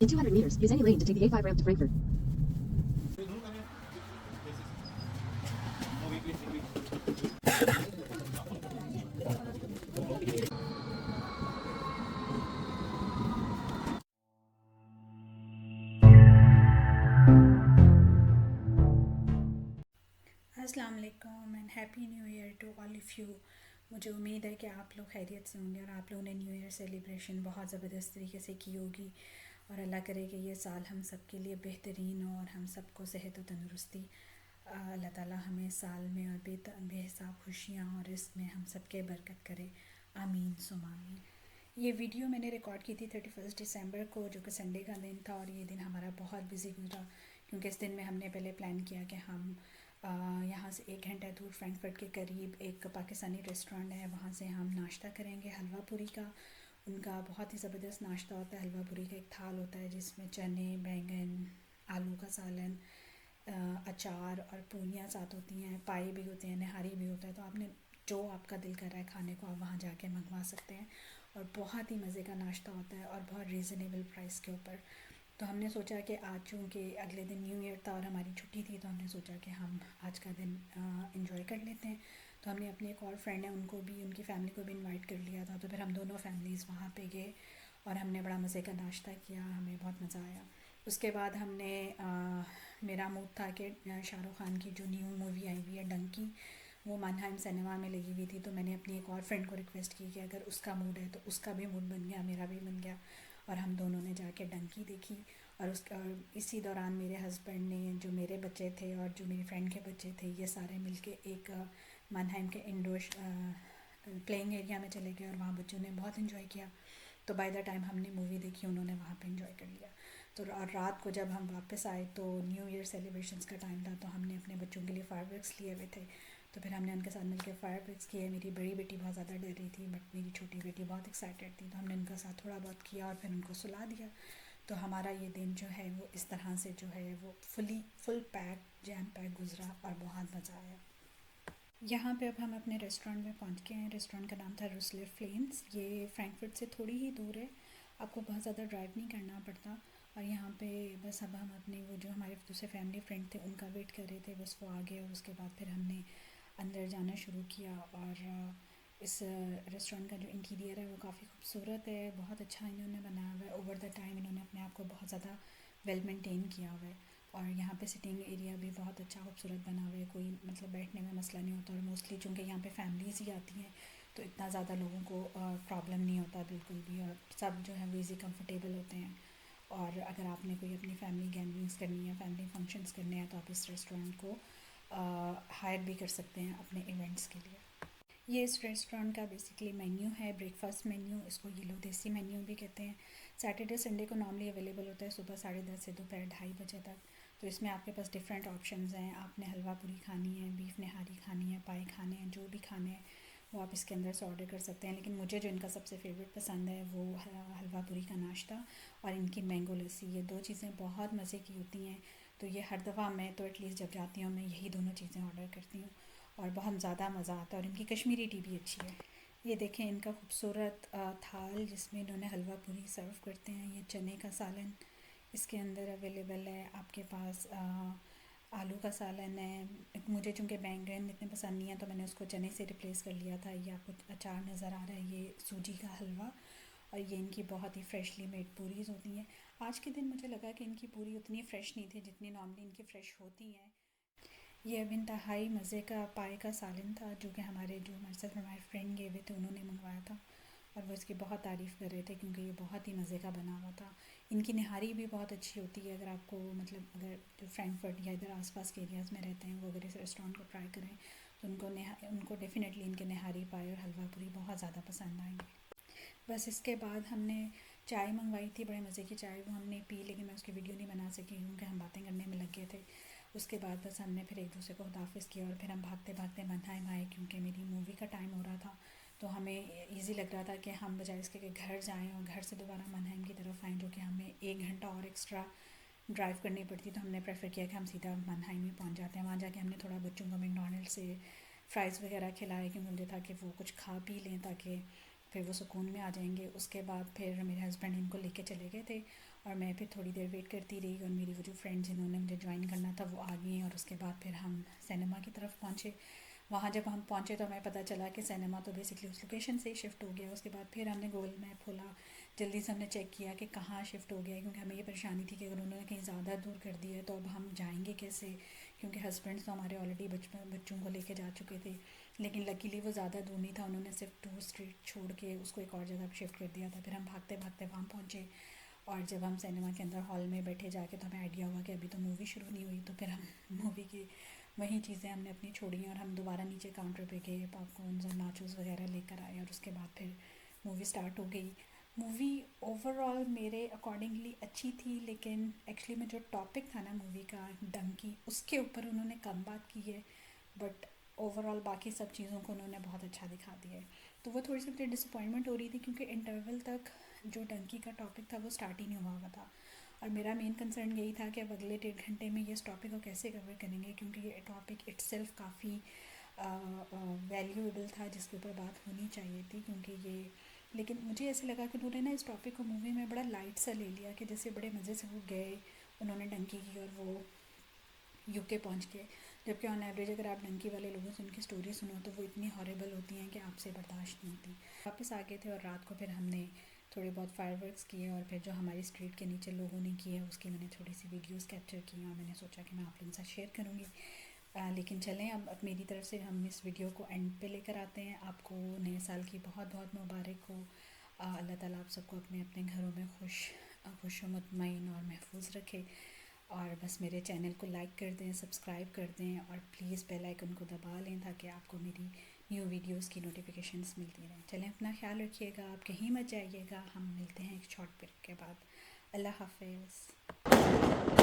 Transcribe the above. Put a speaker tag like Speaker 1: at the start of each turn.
Speaker 1: In 200 meters, use any lane to take the A5 ramp to Frankfurt.
Speaker 2: अस्सलाम वालेकुम and happy new year to all of you. मुझे उम्मीद है कि आप लोग खैरियत से होंगे और आप लोगों ने न्यू ईयर सेलिब्रेशन बहुत ज़बरदस्त तरीके से की होगी और अल्लाह करे कि ये साल हम सब के लिए बेहतरीन हो और हम सबको सेहत और तंदुरुस्ती अल्लाह ताला हमें साल में और बेहिसाब खुशियाँ और इसमें हम सब के बरकत करे, आमीन सुम आमीन। ये वीडियो मैंने रिकॉर्ड की थी 31 दिसंबर को, जो कि संडे का दिन था और ये दिन हमारा बहुत बिजी गुजरा क्योंकि इस दिन में हमने पहले प्लान किया कि हम यहाँ से 1 घंटा दूर फ्रैंकफर्ट के करीब एक पाकिस्तानी रेस्टोरेंट है, वहाँ से हम नाश्ता करेंगे हलवा पूरी का। उनका बहुत ही ज़बरदस्त नाश्ता होता है। हलवा पूरी का एक थाल होता है जिसमें चने, बैंगन, आलू का सालन, अचार और पूनियाँ साथ होती हैं, पाए भी होते हैं, नहारी भी होता है। तो आपने जो आपका दिल कर रहा है खाने को आप वहाँ जाके मंगवा सकते हैं और बहुत ही मज़े का नाश्ता होता है और बहुत रीज़नेबल प्राइस के ऊपर। तो हमने सोचा कि आज चूँकि अगले दिन न्यू ईयर था और हमारी छुट्टी थी, तो हमने सोचा कि हम आज का दिन एंजॉय कर लेते हैं। तो हमने अपने एक और फ्रेंड है उनको भी, उनकी फ़ैमिली को भी इनवाइट कर लिया था। तो फिर हम दोनों फैमिलीज़ वहाँ पे गए और हमने बड़ा मज़े का नाश्ता किया, हमें बहुत मज़ा आया। उसके बाद हमने मेरा मूड था कि शाहरुख खान की जो न्यू मूवी आई हुई है डंकी, वो मानहाइम सिनेमा में लगी हुई थी। तो मैंने अपनी एक और फ्रेंड को रिक्वेस्ट की कि अगर उसका मूड है तो उसका भी मूड बन गया, मेरा भी बन गया और हम दोनों ने जाके डंकी देखी। और इसी दौरान मेरे हस्बैंड ने, जो मेरे बच्चे थे और जो मेरी फ्रेंड के बच्चे थे, ये सारे मिलके एक मानहाइम के इंडोर प्लेइंग एरिया में चले गए और वहाँ बच्चों ने बहुत इन्जॉय किया। तो बाय द टाइम हमने मूवी देखी उन्होंने वहाँ पे इन्जॉय कर लिया। तो और रात को जब हम वापस आए तो न्यू ईयर सेलिब्रेशंस का टाइम था, तो हमने अपने बच्चों के लिए फायरवर्क्स लिए हुए थे। तो फिर हमने उनके साथ मिलकर फायरवर्क्स किए। मेरी बड़ी बेटी बहुत ज़्यादा डर रही थी बट मेरी छोटी बेटी बहुत एक्साइटेड थी, तो हमने उनके साथ थोड़ा बहुत किया और फिर उनको सुला दिया। तो हमारा ये दिन जो है वो इस तरह से जो है वो फुल पैक जैम पैक गुजरा और बहुत मज़ा आया। यहाँ पे अब हम अपने रेस्टोरेंट में पहुँच गए हैं। रेस्टोरेंट का नाम था रुसले फ्लेम्स। ये फ्रैंकफर्ट से थोड़ी ही दूर है, आपको बहुत ज़्यादा ड्राइव नहीं करना पड़ता। और यहाँ पे बस अब हम अपने वो जो हमारे दूसरे फैमिली फ्रेंड थे उनका वेट कर रहे थे, बस वो आ गए और उसके बाद फिर हमने अंदर जाना शुरू किया। और इस रेस्टोरेंट का जो इंटीरियर है वो काफ़ी खूबसूरत है, बहुत अच्छा इन्होंने बनाया हुआ है। ओवर द टाइम इन्होंने अपने आप को बहुत ज़्यादा वेल मेंटेन किया हुआ है और यहाँ पे सिटिंग एरिया भी बहुत अच्छा खूबसूरत बना हुआ है, कोई मतलब बैठने में मसला नहीं होता। और मोस्टली चूँकि यहाँ पे फैमिलीज़ ही आती हैं तो इतना ज़्यादा लोगों को प्रॉब्लम नहीं होता बिल्कुल भी, और सब जो है वो ईज़ी कंफर्टेबल होते हैं। और अगर आपने कोई अपनी फैमिली गैदरिंग्स करनी है, फैमिली फंक्शंस करने हैं, तो आप इस रेस्टोरेंट को हायर भी कर सकते हैं अपने इवेंट्स के लिए। ये इस रेस्टोरेंट का बेसिकली मेन्यू है, ब्रेकफास्ट मेन्यू, इसको ये लोग देसी मेन्यू भी कहते हैं। सैटरडे संडे को नॉर्मली अवेलेबल होता है सुबह 10:30 से दोपहर 2:30 तक। तो इसमें आपके पास डिफरेंट ऑप्शंस हैं। आपने हलवा पूरी खानी है, बीफ नहारी खानी है, पाए खाने हैं, जो भी खाने हैं वो आप इसके अंदर से ऑर्डर कर सकते हैं। लेकिन मुझे जो इनका सबसे फेवरेट पसंद है वो हलवा पूरी का नाश्ता और इनकी मैंगो लस्सी। ये दो चीज़ें बहुत मज़े की होती हैं। तो ये हर दफ़ा मैं तो एटलीस्ट जब जाती हूँ मैं यही दोनों चीज़ें ऑर्डर करती हूँ और बहुत ज़्यादा मज़ा आता है। और इनकी कश्मीरी टी भी अच्छी है। ये देखें इनका खूबसूरत थाल जिसमें इन्होंने हलवा पूरी सर्व करते हैं। ये चने का सालन इसके अंदर अवेलेबल है आपके पास, आलू का सालन है। मुझे चूँकि बैंगन इतने पसंद नहीं है तो मैंने उसको चने से रिप्लेस कर लिया था। ये आपको अचार नज़र आ रहा है, ये सूजी का हलवा। और ये इनकी बहुत ही फ्रेशली मेड पूरीज़ होती हैं। आज के दिन मुझे लगा कि इनकी पूरी उतनी फ़्रेश नहीं थी जितनी नॉर्मली इनकी फ़्रेश होती हैं। ये अब इंतहाई मज़े का पाए का सालन था जो कि हमारे साथ हमारे फ्रेंड गए हुए थे उन्होंने मंगवाया था और वो इसकी बहुत तारीफ़ कर रहे थे क्योंकि ये बहुत ही मज़े का बना हुआ था। इनकी निहारी भी बहुत अच्छी होती है। अगर आपको मतलब अगर जो फ्रैंकफर्ट या इधर आसपास के एरियाज़ में रहते हैं वो अगर इस रेस्टोरेंट को ट्राई करें तो उनको डेफ़िनेटली इनके निहारी पाए और हलवा पूरी बहुत ज़्यादा पसंद आएंगे। बस इसके बाद हमने चाय मंगवाई थी, बड़े मज़े की चाय वो हमने पी, लेकिन मैं उसकी वीडियो नहीं बना सकी क्योंकि हम बातें करने में लग गए थे। उसके बाद बस हमने फिर एक दूसरे को खुदाफिज़ किया और फिर हम भागते भागते मनहाइम आए क्योंकि मेरी मूवी का टाइम हो रहा था। तो हमें इजी लग रहा था कि हम बजाय इसके कि घर जाएं और घर से दोबारा मनहाइम की तरफ आएँ जो कि हमें 1 घंटा और एक्स्ट्रा ड्राइव करनी पड़ती। तो हमने प्रेफर किया कि हम सीधा मनहाइम ही पहुंच जाते हैं। वहाँ जाके हमने थोड़ा बच्चों को मैकडोनल्ड से फ़्राइज़ वगैरह खिलाए क्योंकि मुझे था कि वो कुछ खा पी लें ताकि फिर वो सुकून में आ जाएंगे। उसके बाद फिर मेरे हस्बैंड इनको लेके चले गए थे और मैं फिर थोड़ी देर वेट करती रही और मेरी वो जो फ्रेंड जिन्होंने मुझे ज्वाइन करना था वो आ गई और उसके बाद फिर हम सिनेमा की तरफ पहुँचे। वहाँ जब हम पहुँचे तो हमें पता चला कि सिनेमा तो बेसिकली उस लोकेशन से ही शिफ्ट हो गया। उसके बाद फिर हमने गूगल मैप खोला, जल्दी से हमने चेक किया कि कहाँ शिफ्ट हो गया है, क्योंकि हमें ये परेशानी थी कि अगर उन्होंने कहीं ज़्यादा दूर कर दिया है तो अब हम जाएंगे कैसे, क्योंकि हस्बैंड्स तो हमारे ऑलरेडी बच्चों को लेके जा चुके थे। लेकिन लकीली वो ज़्यादा दूर नहीं था, उन्होंने सिर्फ 2 स्ट्रीट छोड़ के उसको एक और जगह पर शिफ्ट कर दिया था। फिर हम भागते भागते वहाँ पहुँचे और जब हम सिनेमा के अंदर हॉल में बैठे जाके तो हमें आइडिया हुआ कि अभी तो मूवी शुरू नहीं हुई। तो फिर हम मूवी की वही चीज़ें हमने अपनी छोड़ी और हम दोबारा नीचे काउंटर पे गए, पॉपकॉर्न्स और नाचोस वगैरह लेकर आए और उसके बाद फिर मूवी स्टार्ट हो गई। मूवी ओवरऑल मेरे अकॉर्डिंगली अच्छी थी, लेकिन एक्चुअली में जो टॉपिक था ना मूवी का, डंकी, उसके ऊपर उन्होंने कम बात की है। बट ओवरऑल बाकी सब चीज़ों को उन्होंने बहुत अच्छा दिखा दिया है। तो वो थोड़ी सी मुझे डिसअपॉइंटमेंट हो रही थी क्योंकि इंटरवल तक जो डंकी का टॉपिक था वो स्टार्ट ही नहीं हुआ था। और मेरा मेन कंसर्न यही था कि अब अगले 1.5 घंटे में ये इस टॉपिक को कैसे कवर करेंगे, क्योंकि ये टॉपिक इट्सेल्फ काफ़ी वैल्यूएबल था जिसके ऊपर बात होनी चाहिए थी। क्योंकि ये, लेकिन मुझे ऐसे लगा कि उन्होंने ना इस टॉपिक को मूवी में बड़ा लाइट सा ले लिया कि जैसे बड़े मज़े से वो गए, उन्होंने डंकी की और वो यूके पहुंच गए। जबकि ऑन एवरेज अगर आप डंकी वाले लोगों से उनकी स्टोरी सुनो तो वो इतनी हॉरेबल होती हैं कि आपसे बर्दाश्त नहीं होती। वापस आ गए थे और रात को फिर हमने थोड़े बहुत फायरवर्क्स किए और फिर जो हमारी स्ट्रीट के नीचे लोगों ने किए उसकी मैंने थोड़ी सी वीडियोस कैप्चर की और मैंने सोचा कि मैं आप लोगों के साथ शेयर करूँगी। लेकिन चलें अब मेरी तरफ से हम इस वीडियो को एंड पे लेकर आते हैं। आपको नए साल की बहुत बहुत मुबारक हो। अल्लाह ताला आप सबको अपने अपने घरों में खुश मुतमईन और महफूज रखे। और बस मेरे चैनल को लाइक कर दें, सब्सक्राइब कर दें और प्लीज़ बेल आइकन को दबा लें ताकि आपको मेरी न्यू वीडियोस की नोटिफिकेशंस मिलती रहें। चलें, अपना ख्याल रखिएगा, आप कहीं मत जाइएगा। हम मिलते हैं एक शॉर्ट ब्रेक के बाद। अल्लाह हाफ़िज़।